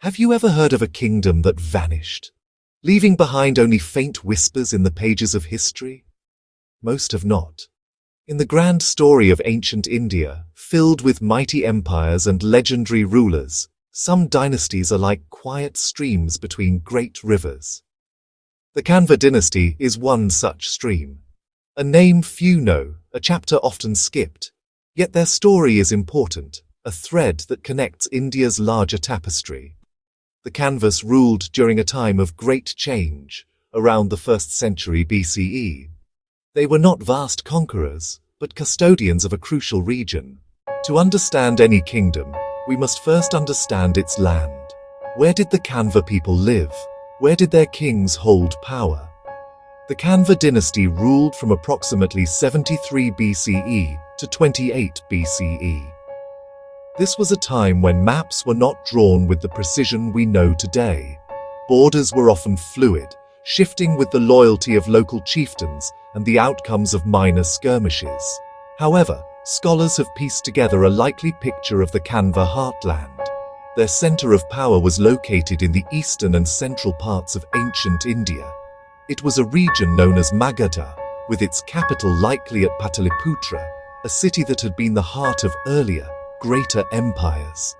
Have you ever heard of a kingdom that vanished, leaving behind only faint whispers in the pages of history? Most have not. In the grand story of ancient India, filled with mighty empires and legendary rulers, some dynasties are like quiet streams between great rivers. The Kanva Dynasty is one such stream. A name few know, a chapter often skipped, yet their story is important, a thread that connects India's larger tapestry. The Kanvas ruled during a time of great change, around the 1st century BCE. They were not vast conquerors, but custodians of a crucial region. To understand any kingdom, we must first understand its land. Where did the Kanva people live? Where did their kings hold power? The Kanva dynasty ruled from approximately 73 BCE to 28 BCE. This was a time when maps were not drawn with the precision we know today. Borders were often fluid, shifting with the loyalty of local chieftains and the outcomes of minor skirmishes. However, scholars have pieced together a likely picture of the Kanva heartland. Their center of power was located in the eastern and central parts of ancient India. It was a region known as Magadha, with its capital likely at Pataliputra, a city that had been the heart of earlier, greater empires.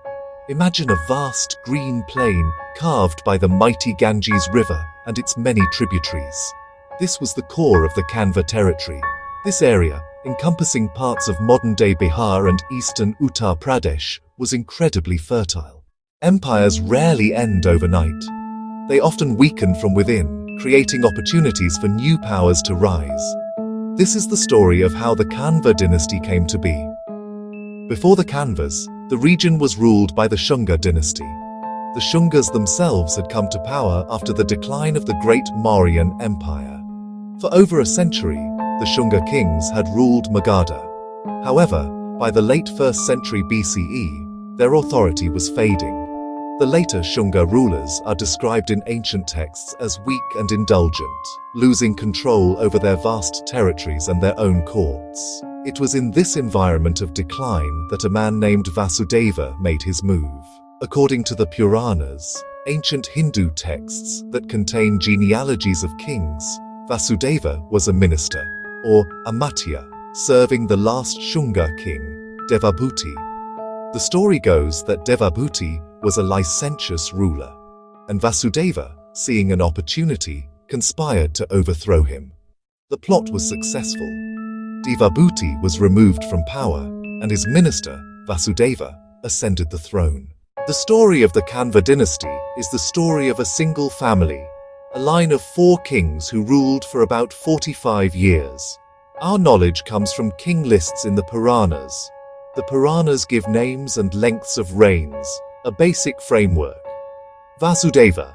Imagine a vast green plain carved by the mighty Ganges River and its many tributaries. This was the core of the Kanva territory. This area, encompassing parts of modern-day Bihar and eastern Uttar Pradesh, was incredibly fertile. Empires rarely end overnight. They often weaken from within, creating opportunities for new powers to rise. This is the story of how the Kanva dynasty came to be. Before the Kanvas, the region was ruled by the Shunga Dynasty. The Shungas themselves had come to power after the decline of the great Mauryan Empire. For over a century, the Shunga kings had ruled Magadha. However, by the late 1st century BCE, their authority was fading. The later Shunga rulers are described in ancient texts as weak and indulgent, losing control over their vast territories and their own courts. It was in this environment of decline that a man named Vasudeva made his move. According to the Puranas, ancient Hindu texts that contain genealogies of kings, Vasudeva was a minister, or amatya, serving the last Shunga king, Devabhuti. The story goes that Devabhuti was a licentious ruler, and Vasudeva, seeing an opportunity, conspired to overthrow him. The plot was successful. Devabhuti was removed from power, and his minister, Vasudeva, ascended the throne. The story of the Kanva dynasty is the story of a single family, a line of 4 kings who ruled for about 45 years. Our knowledge comes from king lists in the Puranas. The Puranas give names and lengths of reigns, a basic framework. Vasudeva,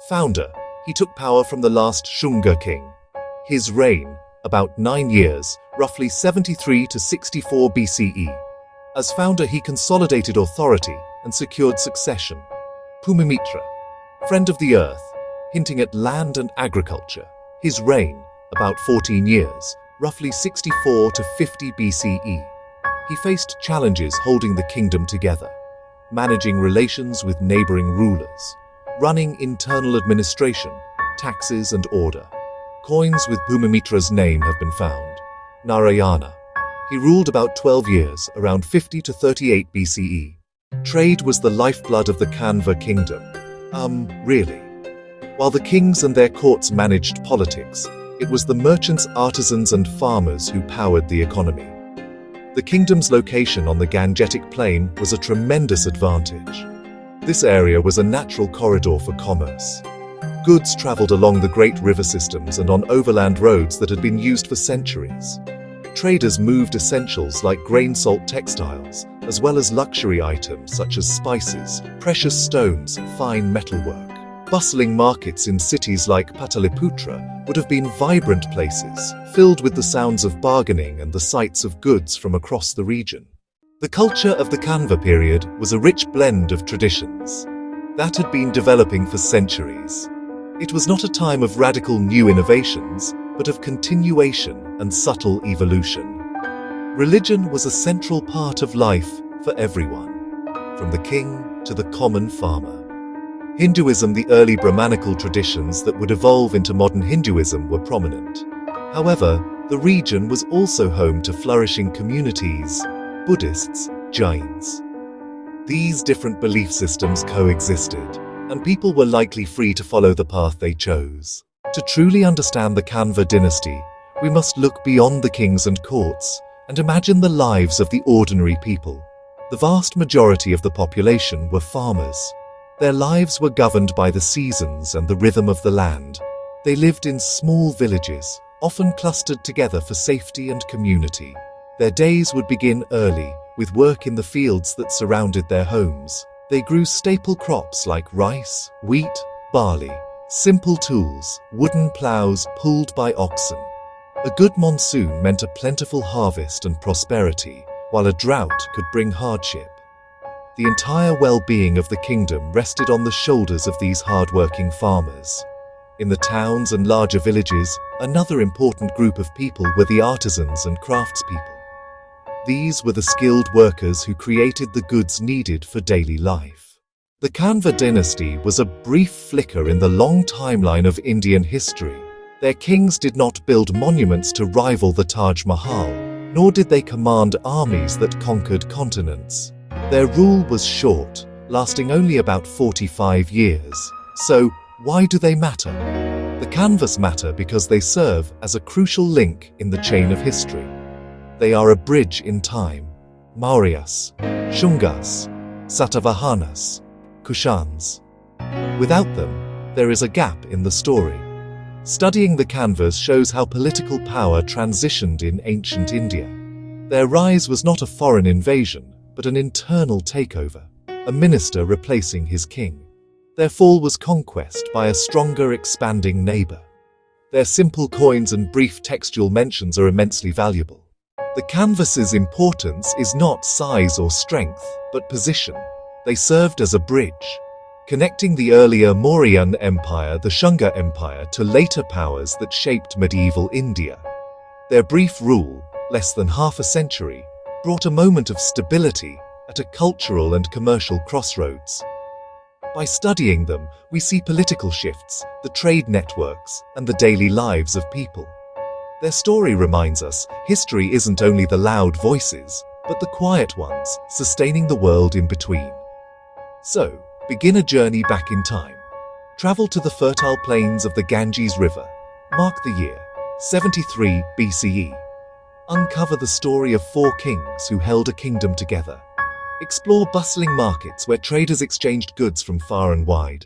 founder, he took power from the last Shunga king. His reign, about 9 years, roughly 73 to 64 BCE. As founder, he consolidated authority and secured succession. Bhumimitra, friend of the earth, hinting at land and agriculture. His reign, about 14 years, roughly 64 to 50 BCE. He faced challenges holding the kingdom together, managing relations with neighboring rulers, running internal administration, taxes and order. Coins with Bhumimitra's name have been found. Narayana. He ruled about 12 years, around 50 to 38 BCE. Trade was the lifeblood of the Kanva kingdom. Really? While the kings and their courts managed politics, it was the merchants, artisans and farmers who powered the economy. The kingdom's location on the Gangetic Plain was a tremendous advantage. This area was a natural corridor for commerce. Goods traveled along the great river systems and on overland roads that had been used for centuries. Traders moved essentials like grain, salt, textiles, as well as luxury items such as spices, precious stones, fine metalwork. Bustling markets in cities like Pataliputra would have been vibrant places, filled with the sounds of bargaining and the sights of goods from across the region. The culture of the Kanva period was a rich blend of traditions that had been developing for centuries. It was not a time of radical new innovations, but of continuation and subtle evolution. Religion was a central part of life for everyone, from the king to the common farmer. Hinduism, the early Brahmanical traditions that would evolve into modern Hinduism, were prominent. However, the region was also home to flourishing communities, Buddhists, Jains. These different belief systems coexisted, and people were likely free to follow the path they chose. To truly understand the Kanva dynasty, we must look beyond the kings and courts and imagine the lives of the ordinary people. The vast majority of the population were farmers. Their lives were governed by the seasons and the rhythm of the land. They lived in small villages, often clustered together for safety and community. Their days would begin early, with work in the fields that surrounded their homes. They grew staple crops like rice, wheat, barley, simple tools, wooden plows pulled by oxen. A good monsoon meant a plentiful harvest and prosperity, while a drought could bring hardship. The entire well-being of the kingdom rested on the shoulders of these hard-working farmers. In the towns and larger villages, another important group of people were the artisans and craftspeople. These were the skilled workers who created the goods needed for daily life. The Kanva dynasty was a brief flicker in the long timeline of Indian history. Their kings did not build monuments to rival the Taj Mahal, nor did they command armies that conquered continents. Their rule was short, lasting only about 45 years. So, why do they matter? The Kanvas matter because they serve as a crucial link in the chain of history. They are a bridge in time. Mauryas, Shungas, Satavahanas, Kushans. Without them, there is a gap in the story. Studying the Kanvas shows how political power transitioned in ancient India. Their rise was not a foreign invasion, but an internal takeover, a minister replacing his king. Their fall was conquest by a stronger, expanding neighbor. Their simple coins and brief textual mentions are immensely valuable. The Kanvas's importance is not size or strength, but position. They served as a bridge, connecting the earlier Mauryan Empire, the Shunga Empire, to later powers that shaped medieval India. Their brief rule, less than half a century, brought a moment of stability at a cultural and commercial crossroads. By studying them, we see political shifts, the trade networks, and the daily lives of people. Their story reminds us, history isn't only the loud voices, but the quiet ones, sustaining the world in between. So, begin a journey back in time. Travel to the fertile plains of the Ganges River. Mark the year, 73 BCE. Uncover the story of 4 kings who held a kingdom together. Explore bustling markets where traders exchanged goods from far and wide.